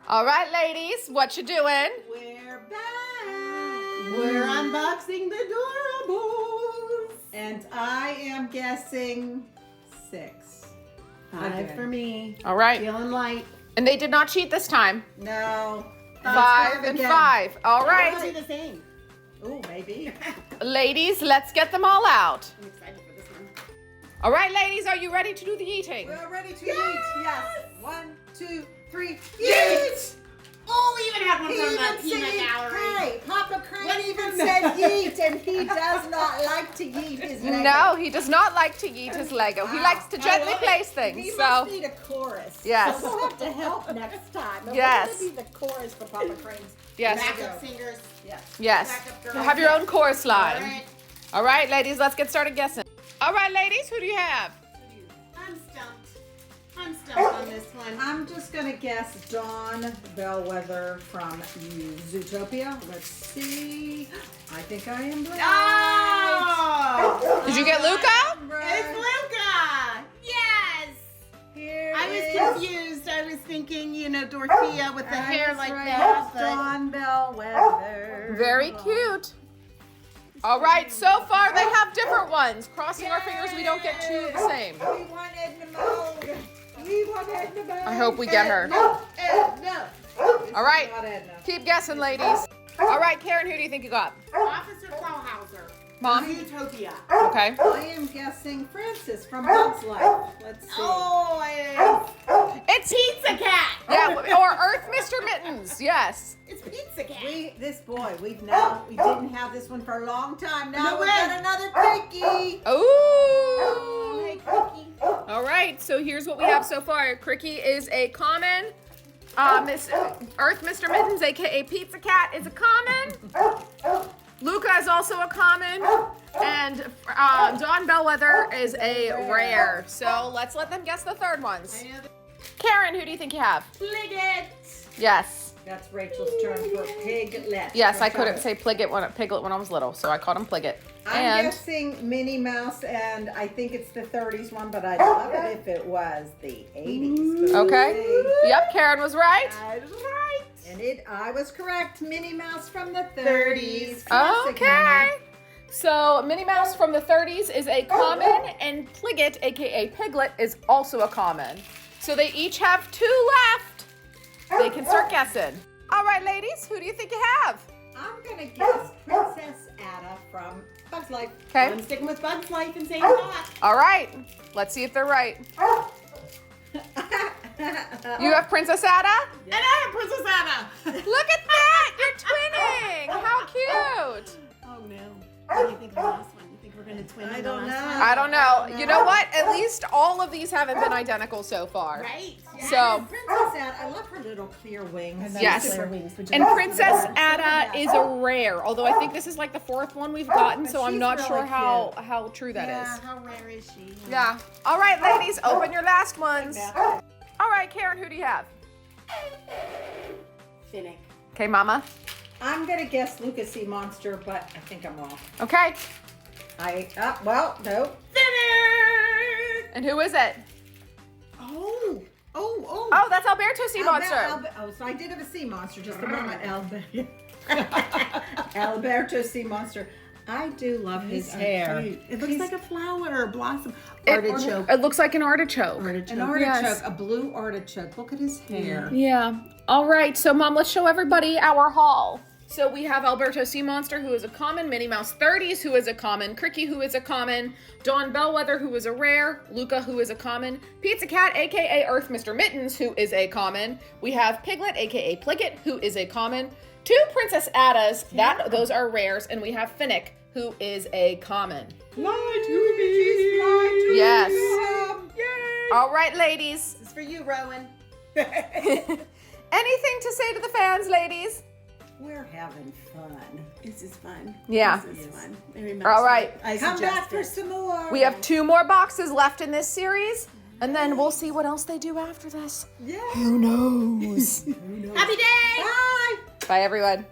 All right, ladies, what you doing? We're back. We're unboxing the Doorables. And I am guessing 6. 5 for me. All right. Feeling light. And they did not cheat this time. No. 5 and 5. All right. I'll do the same. Oh, maybe. Ladies, let's get them all out. I'm excited for this one. All right, ladies, are you ready to do the eating? We're ready to eat. Yes. 1, 2, 3. Eat! Oh, we even had one He from even the peanut said, gallery. hey, Papa Karyn What even even said yeet, and he does not like to yeet his Lego. No, he does not like to eat his Lego. He likes to gently love it. place things. He So, must need a chorus. Yes. So we'll have to help next time. But Yes. We're going to be the chorus for Papa Karyn's. yes, Backup singers. Yes. yes. Backup girls. You have your own chorus All line. right. All right, ladies, let's get started guessing. All right, ladies, who do you have? I'm stumped. I'm stumped on this one. I'm just going to guess Dawn Bellwether from Zootopia. Let's see. I think I am right. Oh! Did you get Luca? It's Luca! Yes! Here I was is- confused. I was thinking, Dorothea with the I hair was like right. that. But Dawn Bellwether. Very cute. All right, so far they have different ones. Crossing our fingers we don't get two of the same. We want Edna Mode. We want Edna Mode. I hope we get her. no. All right, Not Edna. keep guessing, ladies. All right, Karyn, who do you think you got? Officer Clawhauser. Mom? Utopia. Okay. I am guessing Francis from Bug's Life. Let's see. Oh, It's Pizza Cat. Yeah, or Earth Mr. Mittens. Yes. It's Pizza Cat. We didn't have this one for a long time. Now No we way. got another quickie. Ooh. Hey, Cookie. All right, so here's what we have so far. Cricky is a common. Earth Mr. Mittens, aka Pizza Cat, is a common. Luca is also a common. And Dawn Bellwether is a rare. So let's let them guess the third ones. I know the Karyn, who do you think you have? Pligget. Yes. That's Rachel's turn for Piglet. Yes, I Let's couldn't try say it. Piglet when I was little, so I called him Pligget. I'm And guessing Minnie Mouse, and I think it's the 30s one, but I'd love it if it was the 80s. But okay. we'll Yep, Karyn was right. That's right. see. And I was correct. Minnie Mouse from the 30s. 30s. Classic Okay. Minnie. So Minnie Mouse from the 30s is a common, and Pligget, aka Piglet, is also a common. So they each have 2 left. They can start guessing. All right, ladies, who do you think you have? I'm going to guess Princess Ada from Bug's Life. Okay. I'm sticking with Bug's Life and saying that. All right. Let's see if they're right. You have Princess Ada? And I have Princess Anna. Look at that! You're twinning! How cute! Oh no. What do you think of the last one? You think we're going to twin I in the don't last know. one? I don't know. You know what? At least all of these haven't been identical so far. Right? So, Princess Ada, I love her little clear wings. Yes. Super wings, which and is- Princess Ada is a rare, although I think this is like the 4th one we've gotten, so I'm She's not really sure how cute. true that Yeah, is. how rare is she? Yeah. All right, ladies, open your last ones. All right, Karyn, who do you have? Finnick. Okay, Mama. I'm going to guess Lucas C. Monster, but I think I'm wrong. Okay. No. Finnick! And who is it? Oh. Oh, that's Alberto Sea Monster. So I did have a sea monster just a moment. Alberto sea monster. I do love his hair. It looks like a flower or blossom. It- Artichoke. It looks like an artichoke. An artichoke, Yes. a blue artichoke. Look at his hair. Yeah. All right. So, Mom, let's show everybody our haul. So we have Alberto Sea Monster, who is a common, Minnie Mouse 30s, who is a common, Cricky, who is a common, Dawn Bellwether, who is a rare, Luca, who is a common, Pizza Cat, aka Earth Mr. Mittens, who is a common. We have Piglet, aka Pligget, who is a common. 2 Princess Adas, those are rares, and we have Finnick, who is a common. Fly to me. Yes. Yay. All right, ladies. This is for you, Rowan. Anything to say to the fans, ladies? We're having fun. This is fun. Yeah. This is fun. Very much. All right. I Come back suggest for it. some more. We have 2 more boxes left in this series, and then we'll see what else they do after this. Yeah. Who knows? Happy day. Bye. Bye, everyone.